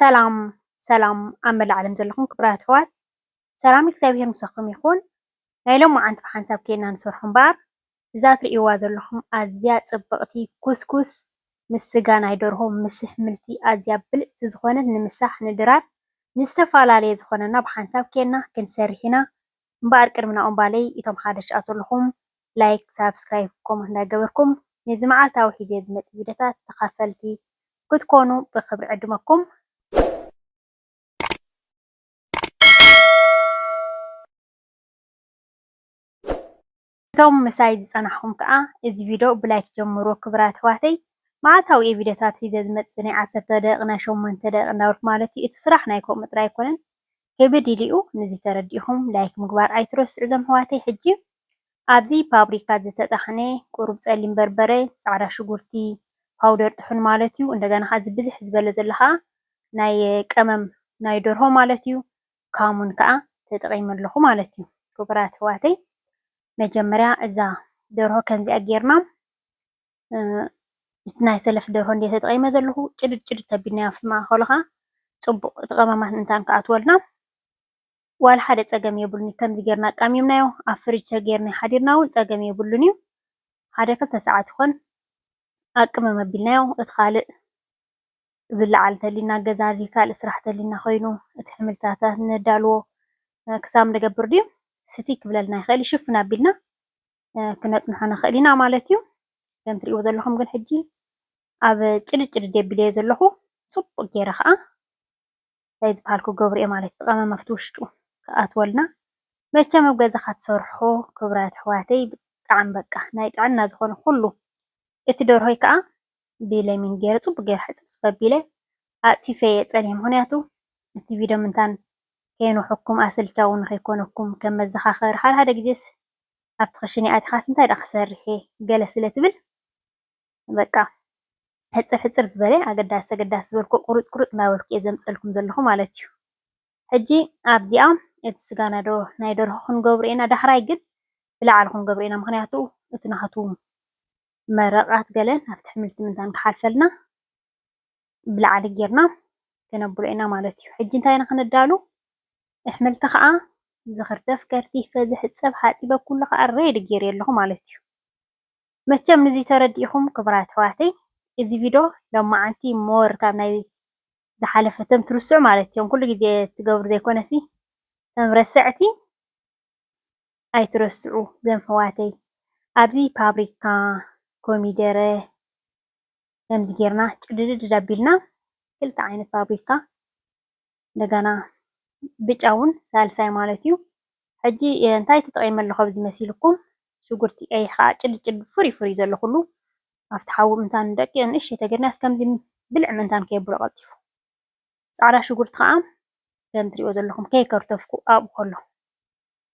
ሰላም ሰላም ኣብ መላእ ዓለም ዘለኹም ክቡራት ኣሕዋት ሰላም እግዚኣብሔር ምሳኹም ይኹን። ናይ ሎሚ መዓልቲ ብሓንሳብ ኬድና ንሰርሖ እምበር እዛ እትርእይዋ ዘለኹም ኣዝያ ፅብቕቲ ኩስኩስ ምስ ስጋ ናይ ደርሆ ምስ ኣሕምልቲ ኣዝያ ብልፅቲ ዝኾነት ንምሳሕ ንድራር ንዝተፈላለየ ዝኾነና ብሓንሳብ ኬድና ክንሰርሕ ኢና እምበር ቅድሚ ናኦም ባለይ እቶም ሓደሽ ዘለኹም ላይክ ሳብስክራይብ ኮመንት እንዳገበርኩም ነዚ መዓልታዊ ሒዘ ዝመፅእ ቪድዮታት ተኻፈልቲ ክትኮኑ ብክብሪ ዕድመኩም። እቶም ምሳይ ዝፀናሕኩም ከዓ እዚ ቪድዮ ብላይክ ጀምሮ ክቡራት ኣሕዋተይ። መዓልታዊ ቪድዮታት ሒዘ ዝመፅእ ናይ 10 ደቂቕ ናይ 8 ደቂቕ እንዳበልኩ ማለት እዩ። እቲ ስራሕ ናይ ከምኡ ጥራይ ኣይኮነን ከቢድ ኢሉ እዩ። ነዚ ተረዲእኹም ላይክ ምግባር ኣይትረስዑ እዞም ኣሕዋተይ። ሕጂ ኣብዚ ፋብሪካ ዝተጣሕነ ቁሩብ ፀሊም በርበረ፣ ፃዕዳ ሽጉርቲ ፓውደር ጥሑን ማለት እዩ። እንደገና እዚ ብዝሕ ዝበለ ዘሎ ከዓ ናይ ቀመም ናይ ደርሆ ማለት እዩ። ካሙን ከዓ ተጠቒመ ኣለኹ ማለት እዩ። ክቡራት ኣሕዋተይ መጀመርያ እዛ ደርሆ ከምዚኣ ጌርና ናይ ሰለፍ ደርሆ እንዴ ተጠቒመ ዘለኹ ጭድድ ጭድድ ተቢልና ኣብቲ ማእኸሉ ከዓ ፅቡቕ ቀመማት እንታን ክኣትወልና ዋላ ሓደ ፀገም የብሉን እዩ። ከምዚ ጌርና ቃሚምናዮ ኣብ ፍሪጅ ተጌርና ሓዲርና እውን ፀገም የብሉን እዩ። ሓደ 2 ሰዓት ይኾን ኣቅመም ኣቢልናዮ እቲ ካልእ ዝለዓል ተሊና ገዛ ካልእ ስራሕ ተሊና ኮይኑ እቲ ሕምልታታት ነዳልዎ ክሳብ ንገብር ድዩ ስቲ ክብለልና ይኽእል ይሽፍን ኣቢልና ክነፅንሖ ንኽእል ኢና ማለት እዩ። ከም ትሪእዎ ዘለኹም ግን ሕጂ ኣብ ጭድድ ጭድድ የቢለዮ ዘለኹ ፅቡቕ ጌረ ከዓ እንታይ ዝበሃል ክገብሮ እየ ማለት ቀመም ኣብቲ ውሽጡ ክኣትወልና መቸም ኣብ ገዛኻ ትሰርሖ ክቡራት ኣሕዋተይ ብጣዕሚ በቃ ናይ ጥዕና ዝኾነ ኩሉ እቲ ደርሆይ ከዓ ብለሚን ገይረ ፅቡቕ ገይረ ሕፅብፅብ ኣቢለ ኣፅፊፈየ ፀኒሐ። ምክንያቱ እቲ ቪድዮ ምንታን ከይንውሐኩም ኣሰልቻ እውን ንከይኮነኩም ከም መዘኻኸሪ ሓደ ግዜስ ኣብቲ ክሽነ ኣትኻስ እንታይ ዳ ክሰርሕ እየ ገለ ስለትብል በቃ ሕፅር ሕፅር ዝበለ ኣገዳሲ ኣገዳሲ ዝበልኩ ቁሩፅ ቁሩፅ እናበልኩ እየ ዘምፀልኩም ዘለኹ ማለት እዩ። ሕጂ ኣብዚኣ እቲ ስጋ ናይ ደርሆ ክንገብሮ ኢና። ዳሕራይ ግን ብላዕሊ ክንገብሮ ኢና። ምክንያቱ እቲ ናቱ መረቓት ገለን ኣብቲ ኣሕምልቲ ምንታን ክሓልፈልና ብላዕሊ ጌርና ክነብሎ ኢና ማለት እዩ። ሕጂ እንታይ ኢና ክነዳሉ ኣሕምልቲ ከዓ ዝኽርተፍ ከርቲፈ ዝሕፀብ ሓፂበ ኩሉ ከዓ ሬዲ ገይረ ኣለኹ ማለት እዩ። መቸም ንዚ ተረዲእኹም ክቡራት ኣሕዋተይ። እዚ ቪድዮ ሎሚ መዓልቲ ሞር ካብ ናይ ዝሓለፈ ተም ትርስዑ ማለት እዮም ኩሉ ግዜ ትገብሩ ዘይኮነሲ ተም ረስዕቲ ኣይትረስዑ ዘም ኣሕዋተይ። ኣብዚ ፓብሪካ ኮሚደረ ከምዚ ጌርና ጭድድድ ኣቢልና ክልተ ዓይነት ፋብሪካ እንደገና ብጫ እውን ሳልሳይ ማለት እዩ። ሕጂ እንታይ ተጠቒመ ኣለኹ ኣብዚ መሲልኩም ሽጉርቲ ቀይሕ ከዓ ጭድድ ጭድድ ፍሩይ ፍሩይ ዘሎ ኩሉ ኣብቲ ሓዊ ምንታን ደቂቕ ንእሽተይ ተገርናስ ከምዚ ብልዕ ምንታን ከየብሎ ቀልጢፉ ፃዕዳ ሽጉርቲ ከዓ ከም ትሪእዎ ዘለኹም ከይከርተፍኩ ኣብኡ ከሎ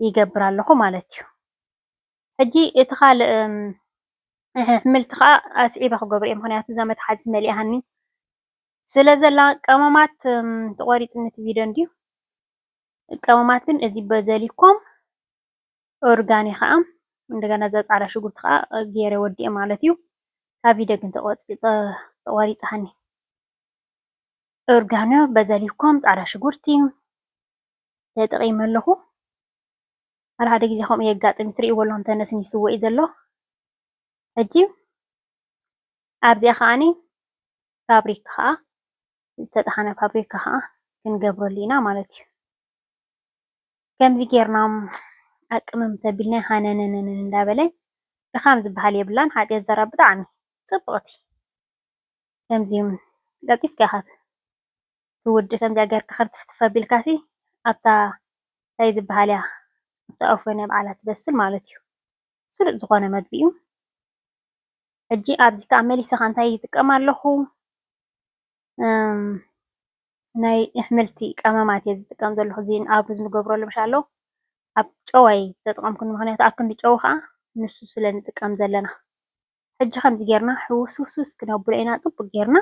ይገብር ኣለኹ ማለት እዩ። ሕጂ እቲ ካልእ ኣሕምልቲ ከዓ ኣስዒበ ክገብሮ እየ። ምክንያቱ እዛ መትሓዚ መሊኣሃኒ ስለ ዘላ ቀመማት ተቆሪፅኒ እቲ ቪድዮ እንድዩ ቀመማት ግን እዚ በዘሊኮም ኦርጋኒ ከዓ እንደገና እዛ ፃዕዳ ሽጉርቲ ከዓ ገይረ ወዲአ ማለት እዩ። ካብ ቪድዮ ግን ተቆሪፅሃኒ ኦርጋኖ በዘሊኮም ፃዕዳ ሽጉርቲ ተጠቒመ ኣለኹ። ሓደ ሓደ ግዜ ከምኡ የጋጥም ትሪእዎ ኣለኹም ተነስኒስዎ እዩ ዘሎ። ሕጂ ኣብዚኣ ከዓኒ ፋብሪካ ከዓ ዝተጣሓነ ፋብሪካ ከዓ ክንገብረሉ ኢና ማለት እዩ። ከምዚ ጌርና ኣቅመም ተቢልና ሃነነነን እንዳበለ ድኻም ዝበሃል የብላን። ሓጢት ዘራ ብጣዕሚ ፅብቕቲ ከምዚ ቀልጢፍካ ኢኻ ትውድእ ከምዚኣ ጌርካ ክርትፍትፍ ኣቢልካሲ ኣብታ እንታይ ዝበሃል እያ ኣብታ ኣውፈነ በዓላ ትበስል ማለት እዩ። ስሉጥ ዝኾነ ምግቢ እዩ። ሕጂ ኣብዚ ከዓ መሊሰ ከዓ እንታይ ይጥቀም ኣለኹ ናይ ኣሕምልቲ ቀመማት እየ ዝጥቀም ዘለኹ። እዚ ኣብ ሩዝ ንገብረሉ ምሻሎ ኣብ ጨው ኣይተጠቐምኩን ምክንያቱ ኣብ ክንዲ ጨው ከዓ ንሱ ስለ ንጥቀም ዘለና። ሕጂ ከምዚ ጌርና ሕውስውስውስ ክነብሎ ኢና ፅቡቅ ጌርና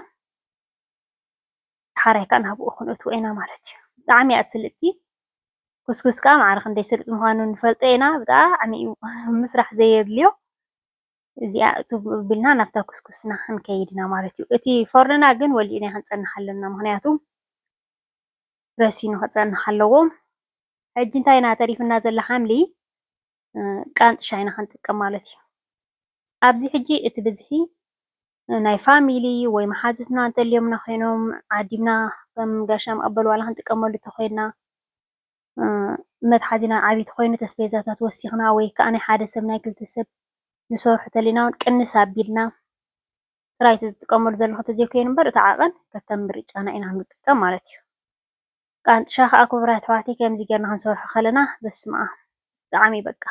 ሓራይ ከዓ ናብኡ ክንእትዎ ኢና ማለት እዩ። ብጣዕሚ እያ ስልጥቲ ኩስኩስ ከዓ ማዕረ ክንደይ ስልጥ ምዃኑ ንፈልጦ ኢና። ብጣዕሚ እዩ ምስራሕ ዘየድልዮ እዚኣ እትብልና ናፍታ ኩስኩስና ክንከይድ ኢና ማለት እዩ። እቲ ፎርንና ግን ወሊዕና ክንፀንሕ ኣለና ምክንያቱ ረሲኑ ክፀንሕ ኣለዎ ሕጂ እንታይ ኢና ተሪፍና ዘሎ ሓምሊ ቃንጥ ሻይና ክንጥቀም ማለት እዩ ኣብዚ ሕጂ እቲ ብዝሒ ናይ ፋሚሊ ወይ መሓዙትና እንተልዮምና ኮይኖም ዓዲምና ከም ጋሻ መቐበል ዋላ ክንጥቀመሉ ተኮይንና መትሓዚና ዓብይቲ ኮይኑ ተስቤዛታት ወሲኽና ወይ ከዓ ናይ ሓደ ሰብ ናይ ክልተ ሰብ ንሰርሑ ተሊና እውን ቅንስ ኣቢልና ጥራይ ዝጥቀመሉ ዘለኹ ተዘይኮይኑ እምበር እቲ ዓቐን ከከም ምርጫና ኢና ንጥቀም ማለት እዩ ቃንጥሻ ከዓ ክቡራት ኣሕዋተይ ከምዚ ጌርና ክንሰርሖ ከለና በስመ ኣብ ብጣዕሚ በቃ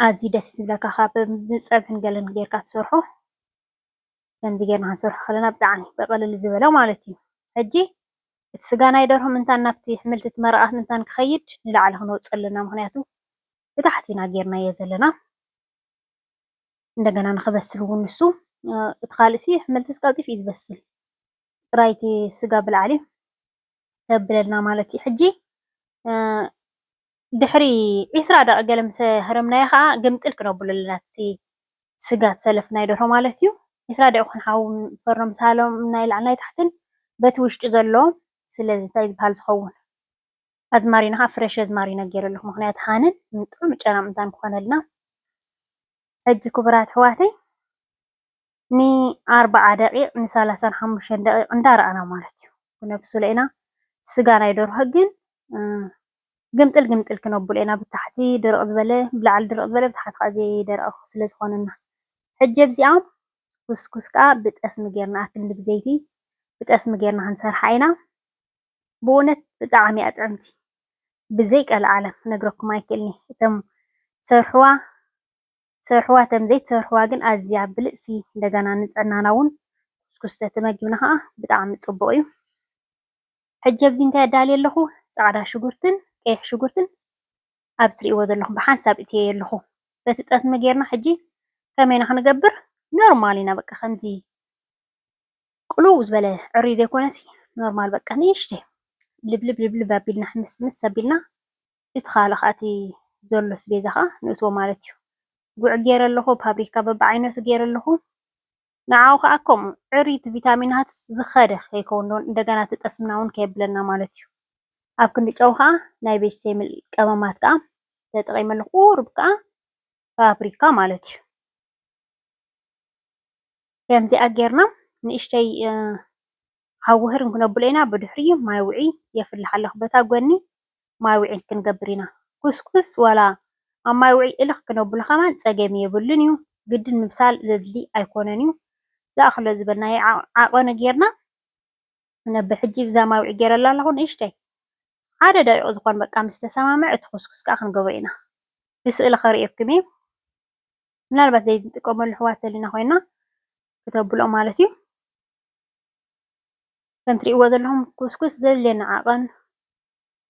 ኣዝዩ ደስ ዝብለካ ካብ ብፀብሕን ገለን ጌርካ ትሰርሖ ከምዚ ጌርና ክንሰርሖ ከለና ብጣዕሚ በቕልል ዝበለ ማለት እዩ ሕጂ እቲ ስጋ ናይ ደርሆ ምንታን ናብቲ ሕምልቲ እቲ መረቓት ምንታን ክኸይድ ንላዕሊ ክንወፅእ ኣለና ምክንያቱ ብታሕቲ ኢና ጌርናዮ ዘለና እንደገና ንክበስል እውን ንሱ እቲ ካልእ ሕምልቲስ ቀልጢፉ እዩ ዝበስል ጥራይ እቲ ስጋ ብላዕሊ ተብለልና ማለት እዩ ሕጂ ድሕሪ 20 ደቂቃ ገለ ምስ ህረምናዮ ከዓ ግምጥል ክነብሎ ኣለና እቲ ስጋ ተሰለፍናዮ ደርሆ ማለት እዩ 20 ደቂቃ ክንሓው ፈርኖ ምስ ሃሎም ናይ ላዕሊ ናይ ታሕትን በቲ ውሽጢ ዘሎ ስለዚ እንታይ ዝበሃል ዝኸውን ኣዝማሪኖ ከዓ ፍሬሽ ኣዝማሪኖ ገይረ ኣለኹ ምክንያቱ ሃንን ጥዑም ጨና ምንታን ክኾነልና ሕጂ ክቡራት ኣሕዋተይ ን40 ደቂቕ ን35 ደቂቕ እንዳረኣና ማለት እዩ ክነብስሎ ኢና ስጋ ናይ ደርሆ ግን ግምጥል ግምጥል ክነብሎ ኢና ብታሕቲ ድርቕ ዝበለ ብላዕሊ ድርቕ ዝበለ ብታሕቲ ከዓ ዘይደረቐ ስለ ዝኾነና ሕጂ ኣብዚኣ ኩስኩስ ከዓ ብጠስሚ ጌርና ኣክንዲ ብዘይቲ ብጠስሚ ጌርና ክንሰርሓ ኢና ብእውነት ብጣዕሚ እያ ጥዕምቲ ብዘይቀል ዓለም ክነግረኩም ኣይክእልኒ እቶምሰርሕዋ እቶም ዘይትሰርሕዋ ግን ኣዝያ ብልእሲ እንደገና ንጥዕናና እውን ኩስኩስ ተተመጊብና ከዓ ብጣዕሚ ፅቡቅ እዩ ሕጂ ኣብዚ እንታይ ኣዳልየ ኣለኹ ፃዕዳ ሽጉርትን ቀይሕ ሽጉርትን ኣብዚ ትሪእዎ ዘለኹም ብሓንሳብ እትየ ኣለኹ በቲ ጠስሚ ጌርና ሕጂ ከመይ ኢና ክንገብር ኖርማል ኢና በቃ ከምዚ ቅልው ዝበለ ዕርዩ ዘይኮነሲ ኖርማል በቃ ንእሽተይ ልብልብ ኣቢልና ምስ ኣቢልና እቲ ካልእ ከዓ እቲ ዘሎ ስቤዛ ከዓ ንእትዎ ማለት እዩ ጉዕ ገይረ ኣለኹ ፓብሪካ በቢዓይነቱ ገይረ ኣለኹ ንዓኡ ከዓ ከምኡ ዕርይቲ ቪታሚናት ዝኸደ ከይከውን እንደገና እቲ ጠስምና እውን ከየብለና ማለት እዩ ኣብ ክንዲ ጨው ከዓ ናይ ቤጅቴብል ቀመማት ከዓ ተጠቒመ ኣለኹ ቁሩብ ከዓ ፓብሪካ ማለት እዩ ከምዚኣ ጌርና ንእሽተይ ሃውህር ክንብሎ ኢና ብድሕሪ ማይ ውዒ የፍልሕ ኣለኹ በታ ጎኒ ማይ ውዒ ክንገብር ኢና ኩስኩስ ዋላ ኣብ ማይ ውዒ እልኽ ክነብሎ ከማን ፀገም የብሉን እዩ ግድን ምብሳል ዘድሊ ኣይኮነን እዩ ዝኣኽሎ ዝበልናዮ ዓቐነ ጌርና ነብር ሕጂ ብዛ ማይ ውዒ ገይረላ ኣለኹ ንእሽተይ ሓደ ደቂቕ ዝኾን በቃ ምስ ተሰማምዐ እቲ ኩስኩስ ከዓ ክንገብሮ ኢና ብስእሊ ከርእየኩም እየ ምናልባት ዘይንጥቀመሉ ኣሕዋት ተሊና ኮይና ክተብልኦ ማለት እዩ ከም ትሪእዎ ዘለኹም ኩስኩስ ዘድልየና ዓቐን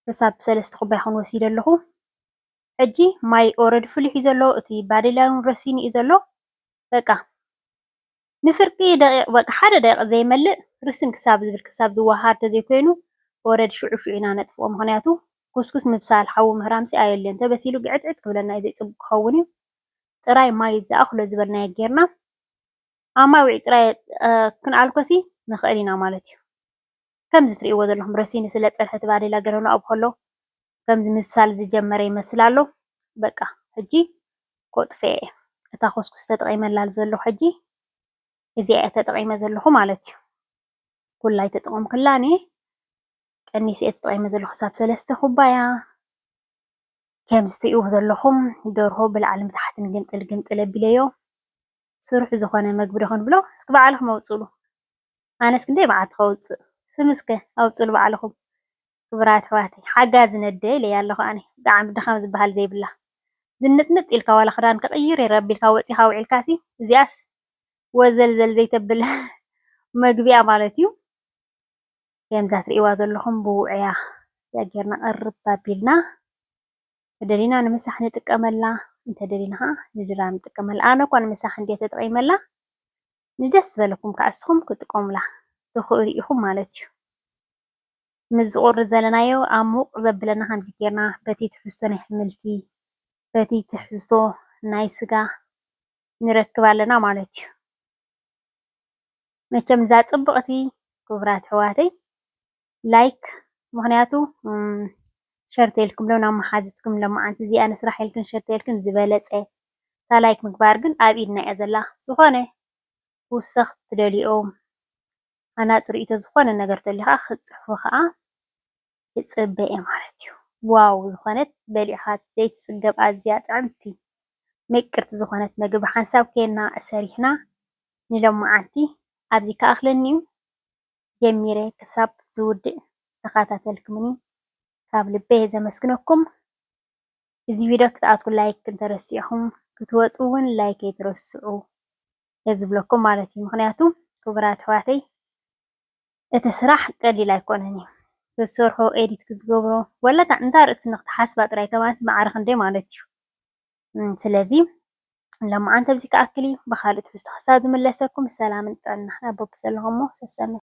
ክሳብ 3 ኩባያ ክንወሲድ ኣለኹ ሕጂ ማይ ኦረዲ ፍሉሕ እዩ ዘሎ እቲ ባዴላ እውን ረሲኑ እዩ ዘሎ በቃ ንፍርቂ ደቂቕ በቃ ሓደ ደቂቕ ዘይመልእ ርስን ክሳብ ዝብል ክሳብ ዝወሃድ ተዘይኮይኑ ኦረዲ ሽዑ ኢና ነጥፍኦ ምክንያቱ ኩስኩስ ምብሳል ሓዊ ምህራምሲ ኣየድልዮን ተበሲሉ ግዕጥዕጥ ክብለና እዩ ዘይፅቡቅ ክኸውን እዩ ጥራይ ማይ ዝኣኽሎ ዝበልናዮ ጌርና ኣብ ማይ ውዒ ጥራይ ክንኣልኮሲ ንኽእል ኢና ማለት እዩ ከምዚ ትሪእዎ ዘለኹም ረሲኑ ስለ ፀንሐ እቲ ባዴላ ገለ ኣብኡ ከሎ ከምዚ ምብሳል ዝጀመረ ይመስል ኣሎ በቃ ሕጂ ኮጥፍየ እየ እታ ኩስኩስ ተጠቒመላ ዘለኹ ሕጂ እዚኣ ተጠቒመ ዘለኹ ማለት እዩ ኩላይ ተጠቐምኩላ እኔ ቀኒሰ እየ ተጠቒመ ዘለኹ ክሳብ 3 ኩባያ ከምዚ ትሪእዎ ዘለኹም ደርሆ ብላዕልን ብታሕትን ግምጥል ግምጥል ኣቢለዮ ስሩሕ ዝኾነ መግቢ ዶ ክንብሎ እስኪ ባዕልኹም ኣውፅሉ ኣነስ ክንደይ መዓልቲ ከውፅእ ስምስከ ኣውፅሉ ባዕልኹም ክቡራት ኣሕዋተይ ሓጋዚ ነደይ ኢለየ ኣለኹ ኣነ ብጣዕሚ ድኻም ዝበሃል ዘይብላ ዝንጥንጥ ኢልካ ዋላ ክዳን ከቕይር የረቢልካ ወፂኻ ውዒልካሲ እዚኣስ ወዘልዘል ዘይተብል መግቢያ ማለት እዩ ከምዛ ትሪእዋ ዘለኹም ብውዕያ ጌርና ቅርብ ኣቢልና ተደሊና ንምሳሕ ንጥቀመላ እንተደሊና ከዓ ንድራር ንጥቀመላ ኣነ እኳ ንምሳሕ እንድየ ተጠቒመላ ንደስ ዝበለኩም ከዓ ንስኹም ክጥቀሙላ ትኽእሉ ኢኹም ማለት እዩ ምስ ዝቑርብ ዘለናዮ ኣብ ሙቕ ዘብለና ከምዚ ጌርና በቲ ትሕዝቶ ናይ ኣሕምልቲ በቲ ትሕዝቶ ናይ ስጋ ንረክብ ኣለና ማለት እዩ መቸም እዛ ፅብቕቲ ክቡራት ኣሕዋተይ ላይክ ምክንያቱ ሸርተልኩም ሎ ናብ መሓዝትኩም ለማዓንቲ እዚኣ ንስራሕ ኢልክን ሸርተልክን ዝበለፀ እታ ላይክ ምግባር ግን ኣብ ኢድና እያ ዘላ ዝኾነ ክውሰኽ ትደሊኦም ሃናፂ ርእይቶ ዝኾነ ነገር ተልኻ ክትፅሕፉ ከዓ ይፅበ እየ ማለት እዩ ዋው ዝኾነት በሊዕኻ ዘይትፅገብ ኣዝያ ጥዕምቲ ምቅርቲ ዝኾነት ምግቢ ሓንሳብ ኬና ሰሪሕና ንሎማዓንቲ ኣብዚ ከኣኽለኒ እዩ ጀሚረ ክሳብ ዝውድእ ዝተኸታተልኩምኒ ካብ ልበይ ዘመስግነኩም እዚ ቪድዮ ክትኣትዉ ላይክ እንተረሲዕኹም ክትወፁ እውን ላይክ ኣይትረስዑ ዝብለኩም ማለት እዩ ምክንያቱ ክቡራት ኣሕዋተይ እቲ ስራሕ ቀሊል ኣይኮነን እዩ ክትሰርሖ ኤዲት ክትገብሮ ወላ እንታይ ርእሲ ንክትሓስባ ጥራይ ከማንት ማዕረ ክንደይ ማለት እዩ ስለዚ لما أنت بزيك أكلي بخالد بس تخساز من لسكم سلام أنت أنا بوب سلهم سسمي